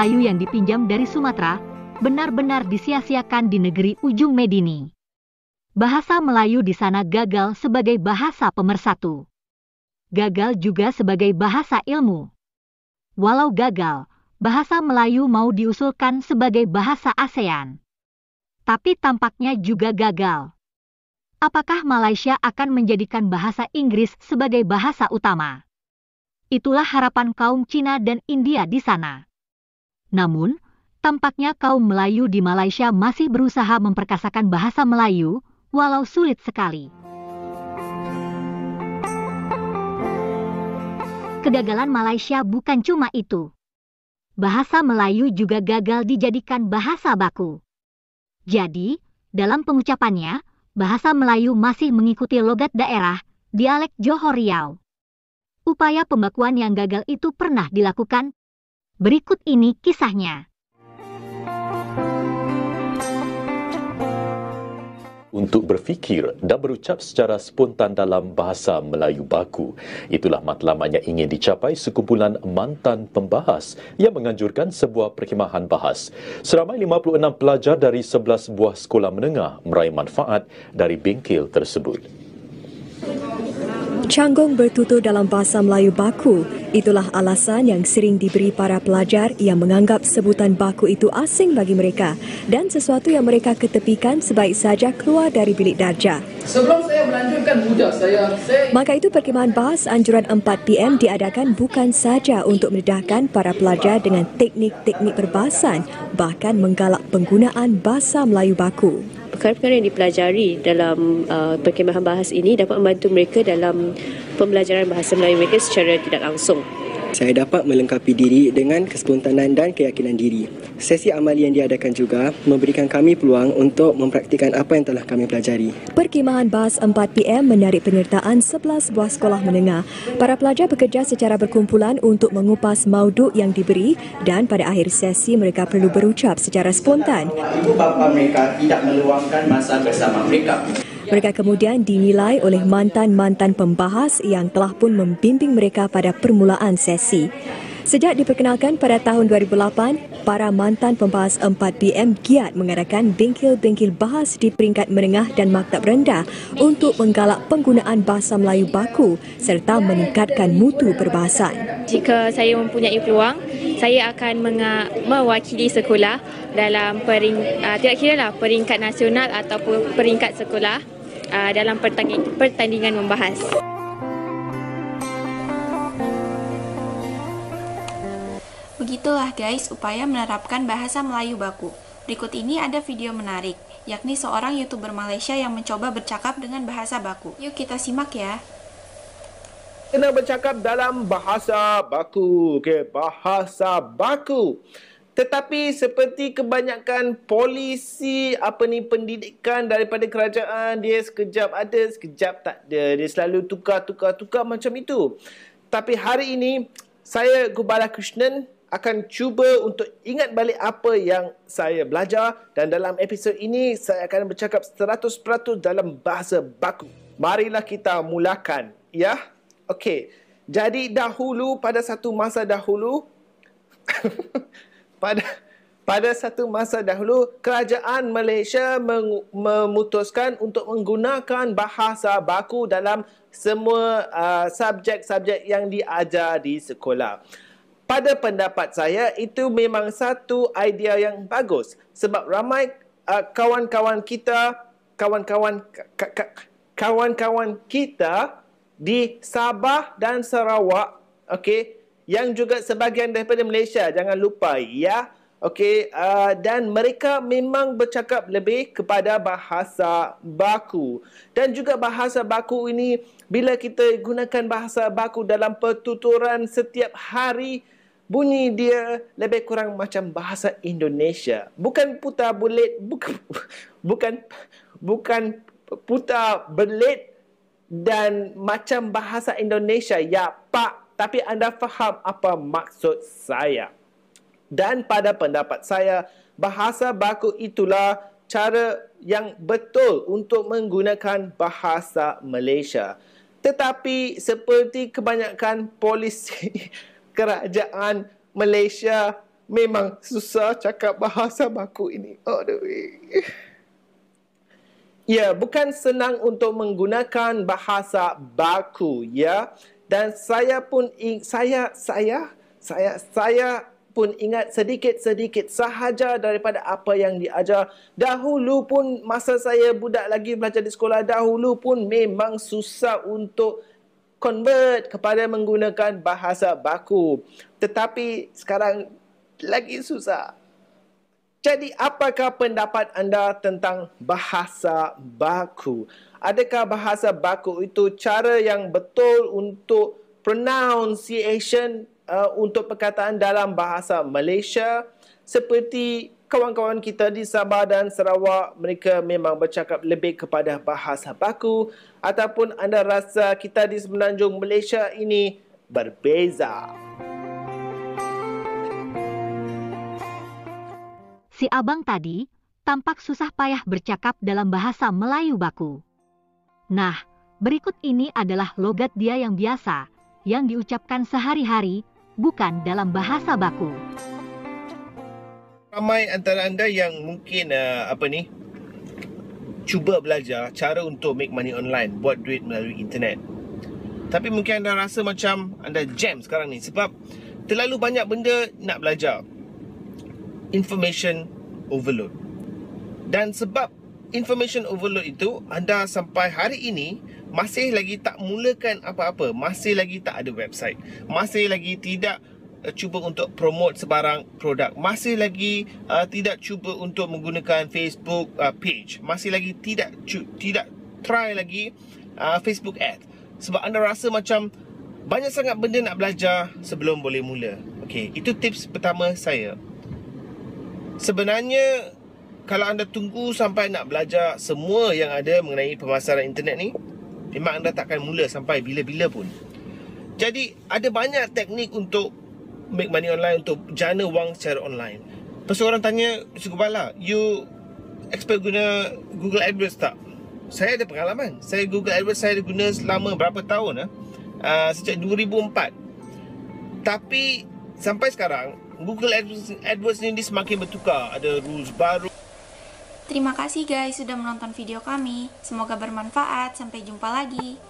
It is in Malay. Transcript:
Melayu yang dipinjam dari Sumatera benar-benar disia-siakan di negeri ujung Medini. Bahasa Melayu di sana gagal sebagai bahasa pemersatu. Gagal juga sebagai bahasa ilmu. Walau gagal, bahasa Melayu mau diusulkan sebagai bahasa ASEAN. Tapi tampaknya juga gagal. Apakah Malaysia akan menjadikan bahasa Inggris sebagai bahasa utama? Itulah harapan kaum Cina dan India di sana. Namun, tampaknya kaum Melayu di Malaysia masih berusaha memperkasakan bahasa Melayu, walau sulit sekali. Kegagalan Malaysia bukan cuma itu. Bahasa Melayu juga gagal dijadikan bahasa baku. Jadi, dalam pengucapannya, bahasa Melayu masih mengikuti logat daerah, dialek Johor Riau. Upaya pembakuan yang gagal itu pernah dilakukan. Berikut ini kisahnya. Untuk berfikir dan berucap secara spontan dalam bahasa Melayu baku. Itulah matlamat yang ingin dicapai sekumpulan mantan pembahas yang menganjurkan sebuah perkhemahan bahas. Seramai 56 pelajar dari 11 buah sekolah menengah meraih manfaat dari bengkel tersebut. Canggung bertutur dalam bahasa Melayu baku. Itulah alasan yang sering diberi para pelajar yang menganggap sebutan baku itu asing bagi mereka dan sesuatu yang mereka ketepikan sebaik saja keluar dari bilik darjah. Sebelum saya melanjutkan hujah saya... Maka itu perkhemahan bahas anjuran 4PM diadakan bukan saja untuk mendedahkan para pelajar dengan teknik-teknik perbahasan, bahkan menggalak penggunaan bahasa Melayu baku. Perkara-perkara yang dipelajari dalam perkhemahan bahas ini dapat membantu mereka dalam pembelajaran bahasa Melayu mereka secara tidak langsung. Saya dapat melengkapi diri dengan kespontanan dan keyakinan diri. Sesi amali yang diadakan juga memberikan kami peluang untuk mempraktikkan apa yang telah kami pelajari. Perkhemahan bahas 4PM menarik penyertaan 11 buah sekolah menengah. Para pelajar bekerja secara berkumpulan untuk mengupas mauduk yang diberi dan pada akhir sesi mereka perlu berucap secara spontan. Ibu bapa mereka tidak meluangkan masa bersama mereka. Mereka kemudian dinilai oleh mantan-mantan pembahas yang telah pun membimbing mereka pada permulaan sesi. Sejak diperkenalkan pada tahun 2008, para mantan pembahas 4PM giat mengadakan bengkel-bengkel bahas di peringkat menengah dan maktab rendah untuk menggalak penggunaan bahasa Melayu baku serta meningkatkan mutu perbahasan. Jika saya mempunyai peluang, saya akan mewakili sekolah dalam tidak kiralah peringkat nasional ataupun peringkat sekolah dalam pertandingan membahas. Begitulah guys upaya menerapkan bahasa Melayu baku. Berikut ini ada video menarik, yakni seorang YouTuber Malaysia yang mencoba bercakap dengan bahasa baku. Yuk kita simak ya. Kena bercakap dalam bahasa baku. Okey, bahasa baku. Tetapi seperti kebanyakan polisi pendidikan daripada kerajaan, dia sekejap ada, sekejap tak ada. Dia selalu tukar macam itu. Tapi hari ini saya Gubala Krishnan akan cuba untuk ingat balik apa yang saya belajar dan dalam episod ini saya akan bercakap 100% dalam bahasa baku. Marilah kita mulakan, ya. Okey. Jadi dahulu pada satu masa dahulu pada satu masa dahulu, kerajaan Malaysia memutuskan untuk menggunakan bahasa baku dalam semua subjek-subjek yang diajar di sekolah. Pada pendapat saya, itu memang satu idea yang bagus. Sebab ramai kawan-kawan kita di Sabah dan Sarawak, okey, yang juga sebahagian daripada Malaysia, jangan lupa, ya. Okey, dan mereka memang bercakap lebih kepada bahasa baku. Dan juga bahasa baku ini, bila kita gunakan bahasa baku dalam pertuturan setiap hari, bunyi dia lebih kurang macam bahasa Indonesia. Bukan putar belit, bukan putar belit dan macam bahasa Indonesia, ya Pak. Tapi anda faham apa maksud saya. Dan pada pendapat saya, bahasa baku itulah cara yang betul untuk menggunakan bahasa Malaysia. Tetapi seperti kebanyakan polisi kerajaan Malaysia memang susah cakap bahasa baku ini. Aduh. Ya, bukan senang untuk menggunakan bahasa baku, ya. Dan saya pun saya pun ingat sedikit-sedikit sahaja daripada apa yang diajar. Dahulu pun masa saya budak lagi belajar di sekolah, dahulu pun memang susah untuk convert kepada menggunakan bahasa baku. Tetapi sekarang lagi susah. Jadi, apakah pendapat anda tentang bahasa baku? Adakah bahasa baku itu cara yang betul untuk pronunciation untuk perkataan dalam bahasa Malaysia? Seperti kawan-kawan kita di Sabah dan Sarawak, mereka memang bercakap lebih kepada bahasa baku, ataupun anda rasa kita di Semenanjung Malaysia ini berbeza? Si abang tadi tampak susah payah bercakap dalam bahasa Melayu baku. Nah, berikut ini adalah logat dia yang biasa, yang diucapkan sehari-hari, bukan dalam bahasa baku. Ramai antara anda yang mungkin cuba belajar cara untuk make money online, buat duit melalui internet. Tapi mungkin anda rasa macam anda jam sekarang ni sebab terlalu banyak benda nak belajar. Information overload. Dan sebab information overload itu, anda sampai hari ini masih lagi tak mulakan apa-apa, masih lagi tak ada website, masih lagi tidak cuba untuk promote sebarang produk, masih lagi tidak cuba untuk menggunakan Facebook page, masih lagi tidak try lagi Facebook ad. Sebab anda rasa macam banyak sangat benda nak belajar sebelum boleh mula. Okey, itu tips pertama saya. Sebenarnya, kalau anda tunggu sampai nak belajar semua yang ada mengenai pemasaran internet ni, memang anda takkan mula sampai bila-bila pun. Jadi, ada banyak teknik untuk make money online, untuk jana wang secara online. Lepas orang tanya, Mr. Gubala, you expert guna Google AdWords tak? Saya ada pengalaman. Saya Google AdWords saya ada guna selama berapa tahun? Sejak 2004. Tapi, sampai sekarang, Google AdWords ni semakin bertukar. Ada rules baru. Terima kasih guys sudah menonton video kami. Semoga bermanfaat. Sampai jumpa lagi.